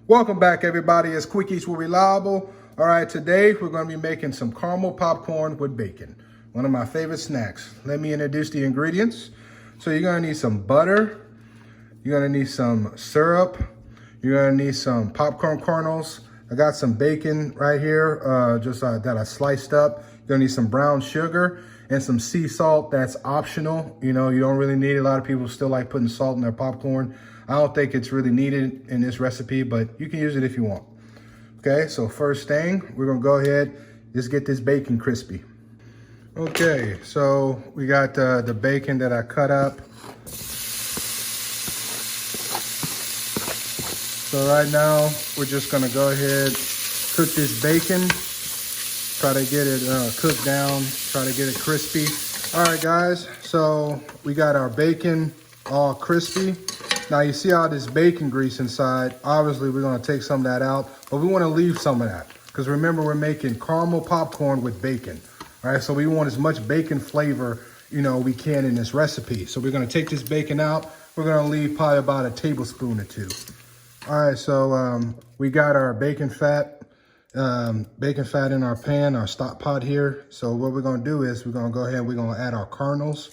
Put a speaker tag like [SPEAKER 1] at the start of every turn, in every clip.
[SPEAKER 1] Welcome back, everybody. It's Quickies with Reliable. All right, today we're going to be making some caramel popcorn with bacon, one of my favorite snacks. Let me introduce the ingredients. So you're going to need some butter. You're going to need some syrup. You're going to need some popcorn kernels. I got some bacon right here, that I sliced up. You're going to need some brown sugar and some sea salt. That's optional. You know, you don't really need it. A lot of people still like putting salt in their popcorn. I don't think it's really needed in this recipe, but you can use it if you want. Okay, so first thing, we're gonna go ahead, just get this bacon crispy. Okay, so we got the bacon that I cut up. So right now, we're just gonna go ahead, cook this bacon, try to get it cooked down, try to get it crispy. All right, guys, so we got our bacon all crispy. Now you see all this bacon grease inside. Obviously, we're gonna take some of that out, but we wanna leave some of that. Because remember, we're making caramel popcorn with bacon. All right, so we want as much bacon flavor, we can in this recipe. So we're gonna take this bacon out. We're gonna leave probably about a tablespoon or two. All right, so we got our bacon fat in our pan, our stock pot here. So what we're gonna do is we're gonna go ahead and we're gonna add our kernels.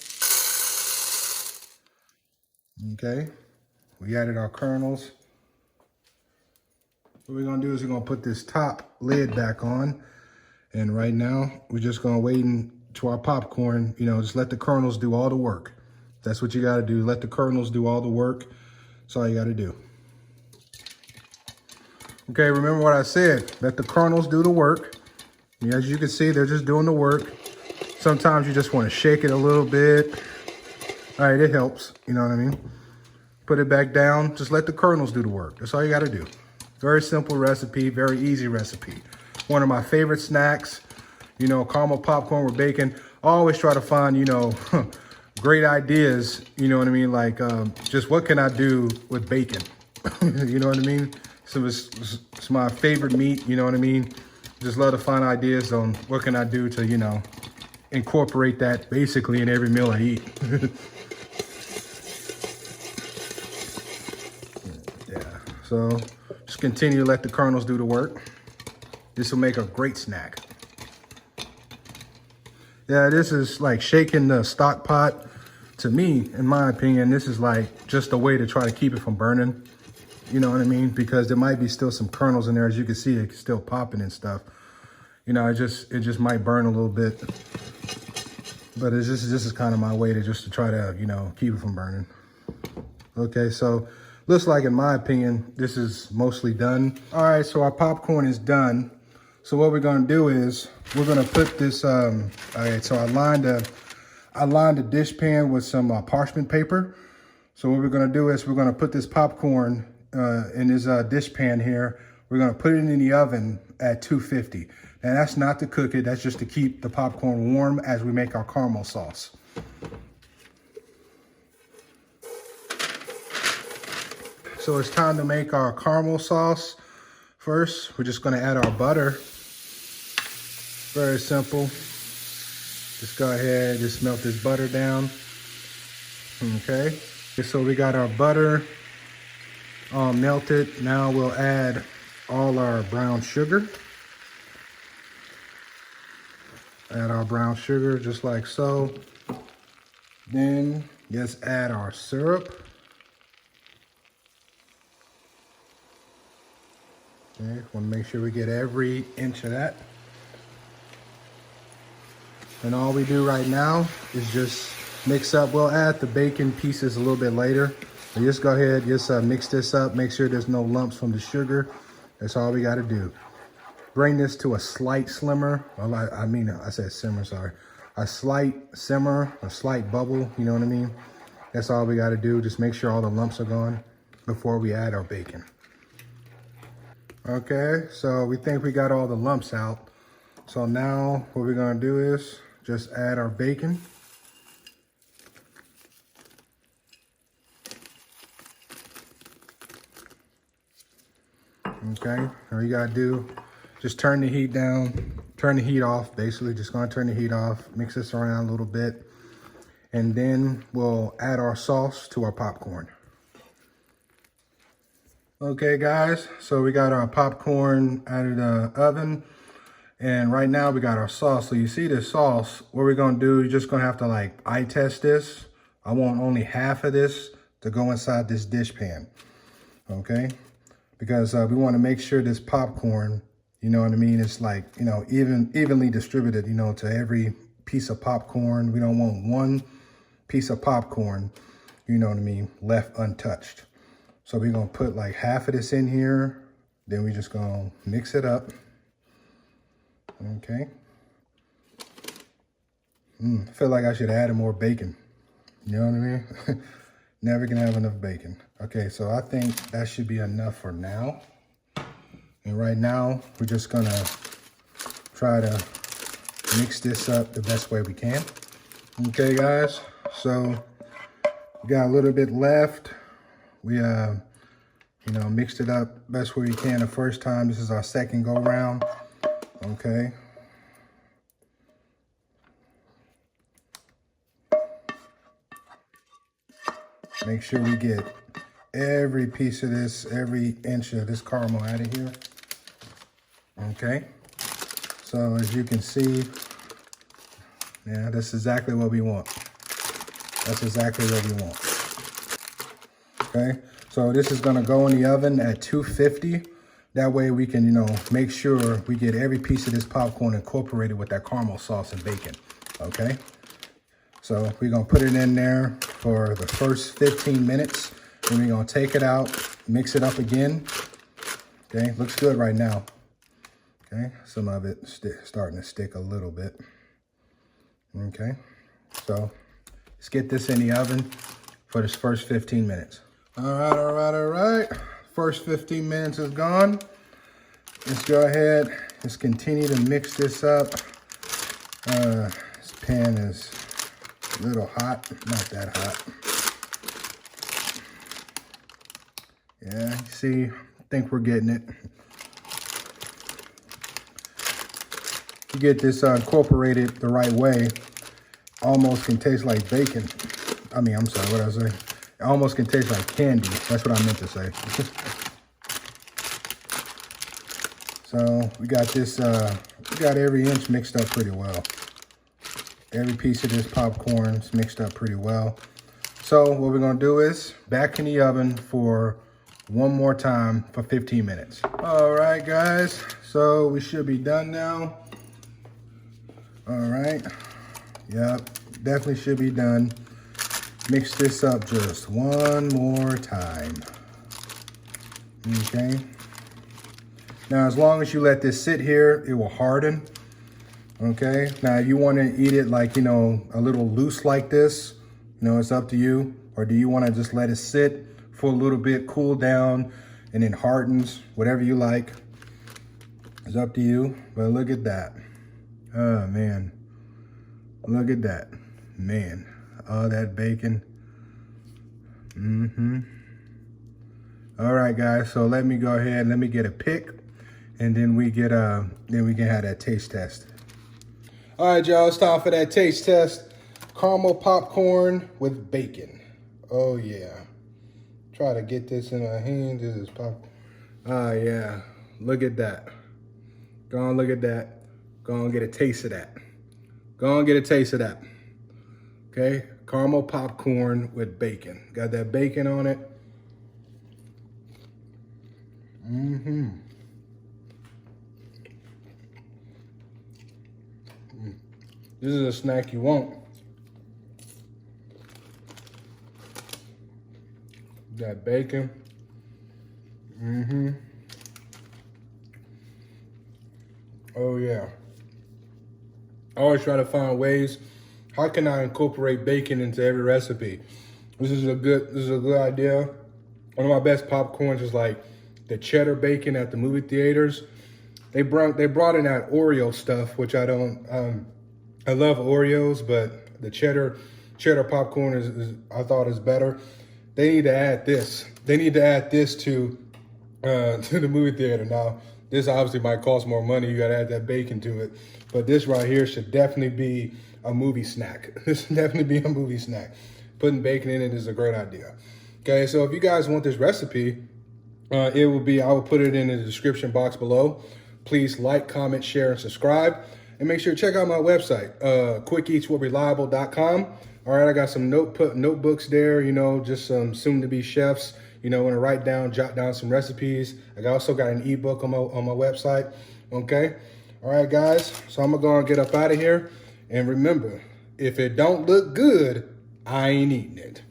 [SPEAKER 1] Okay. We added our kernels. What we're gonna do is we're gonna put this top lid back on. And right now, we're just gonna wait until our popcorn, just let the kernels do all the work. That's what you gotta do. Let the kernels do all the work. That's all you gotta do. Okay, remember what I said. Let the kernels do the work. As you can see, they're just doing the work. Sometimes you just wanna shake it a little bit. All right, it helps, you know what I mean? Put it back down, just let the kernels do the work. That's all you gotta do. Very simple recipe, very easy recipe. One of my favorite snacks, caramel popcorn with bacon. I always try to find, great ideas, you know what I mean? Like, just what can I do with bacon? You know what I mean? So it's my favorite meat, you know what I mean? Just love to find ideas on what can I do to, incorporate that basically in every meal I eat. So just continue to let the kernels do the work. This will make a great snack. Yeah, this is like shaking the stock pot. To me, in my opinion, this is like just a way to try to keep it from burning. You know what I mean? Because there might be still some kernels in there. As you can see, it's still popping and stuff. It just might burn a little bit. But this is kind of my way to try to, keep it from burning. Okay, so looks like, in my opinion, this is mostly done. All right, so our popcorn is done. So what we're gonna do is we're gonna put this, all right, so I lined the dish pan with some parchment paper. So what we're gonna do is we're gonna put this popcorn in this dish pan here. We're gonna put it in the oven at 250. And that's not to cook it, that's just to keep the popcorn warm as we make our caramel sauce. So it's time to make our caramel sauce. First, we're just gonna add our butter. Very simple. Just go ahead, just melt this butter down. Okay, so we got our butter all melted. Now we'll add all our brown sugar. Add our brown sugar just like so. Then just add our syrup. Okay, want to make sure we get every inch of that. And all we do right now is just mix up. We'll add the bacon pieces a little bit later. But just go ahead, just mix this up. Make sure there's no lumps from the sugar. That's all we got to do. Bring this to a slight simmer. I said simmer, sorry. A slight simmer, a slight bubble, you know what I mean? That's all we got to do. Just make sure all the lumps are gone before we add our bacon. Okay, so we think we got all the lumps out. So now what we're gonna do is just add our bacon. Okay, all you gotta do, just turn the heat down, turn the heat off, basically. Just gonna turn the heat off, mix this around a little bit, and then we'll add our sauce to our popcorn. Okay, guys, so we got our popcorn out of the oven, and right now we got our sauce. So you see this sauce, what we're gonna do, you're just gonna have to like eye test this. I want only half of this to go inside this dish pan, okay? Because we wanna make sure this popcorn, you know what I mean, it's like, you know, evenly distributed, you know, to every piece of popcorn. We don't want one piece of popcorn, you know what I mean, left untouched. So we're gonna put like half of this in here, then we just gonna mix it up. Okay. I feel like I should add more bacon. You know what I mean? Never can have enough bacon. Okay, so I think that should be enough for now. And right now, we're just gonna try to mix this up the best way we can. Okay, guys, so we got a little bit left. We, you know, mixed it up best way we can the first time. This is our second go round, okay? Make sure we get every piece of this, every inch of this caramel out of here, okay? So as you can see, yeah, that's exactly what we want. That's exactly what we want. Okay, so this is gonna go in the oven at 250. That way we can, you know, make sure we get every piece of this popcorn incorporated with that caramel sauce and bacon, okay? So we're gonna put it in there for the first 15 minutes. Then we're gonna take it out, mix it up again. Okay, looks good right now. Okay, some of it starting to stick a little bit. Okay, so let's get this in the oven for this first 15 minutes. All right. First 15 minutes is gone. Let's go ahead. Let's continue to mix this up. This pan is a little hot, not that hot. Yeah, you see, I think we're getting it. You get this incorporated the right way, almost can taste like bacon. I mean, I'm sorry, what did I say? It almost can taste like candy. That's what I meant to say. So we got this, we got every inch mixed up pretty well. Every piece of this popcorn is mixed up pretty well. So what we're gonna do is back in the oven for one more time for 15 minutes. All right, guys, so we should be done now. All right, yep, definitely should be done. Mix this up just one more time. Okay. Now, as long as you let this sit here, it will harden. Okay. Now, you want to eat it like, you know, a little loose like this. You know, it's up to you. Or do you want to just let it sit for a little bit, cool down, and then hardens, whatever you like. It's up to you. But look at that. Oh, man. Look at that. Man. All that bacon. All right, guys. So let me go ahead. Let me get a pick, and then we get then we can have that taste test. All right, y'all. It's time for that taste test. Caramel popcorn with bacon. Oh yeah. Try to get this in my hands. This is pop. Oh yeah. Look at that. Go on, look at that. Go on, get a taste of that. Go on, get a taste of that. Okay, caramel popcorn with bacon. Got that bacon on it. This is a snack you want. That bacon. Oh yeah. I always try to find ways. How can I incorporate bacon into every recipe? This is a good idea. One of my best popcorns is like the cheddar bacon at the movie theaters. They brought in that Oreo stuff, which I don't. I love Oreos, but the cheddar popcorn is I thought is better. They need to add this. They need to add this to the movie theater. Now, this obviously might cost more money. You gotta add that bacon to it. But this right here should definitely be a movie snack. This should definitely be a movie snack. Putting bacon in it is a great idea. Okay, so if you guys want this recipe, It will be, I will put it in the description box below. Please like, comment, share, and subscribe. And make sure to check out my website, quickeatswithreliable.com. All right, I got some notebooks there, you know, just some soon-to-be chefs, you know, want to write down, jot down some recipes. I also got an ebook on my website, okay? All right, guys, so I'm going to go and get up out of here. And remember, if it don't look good, I ain't eating it.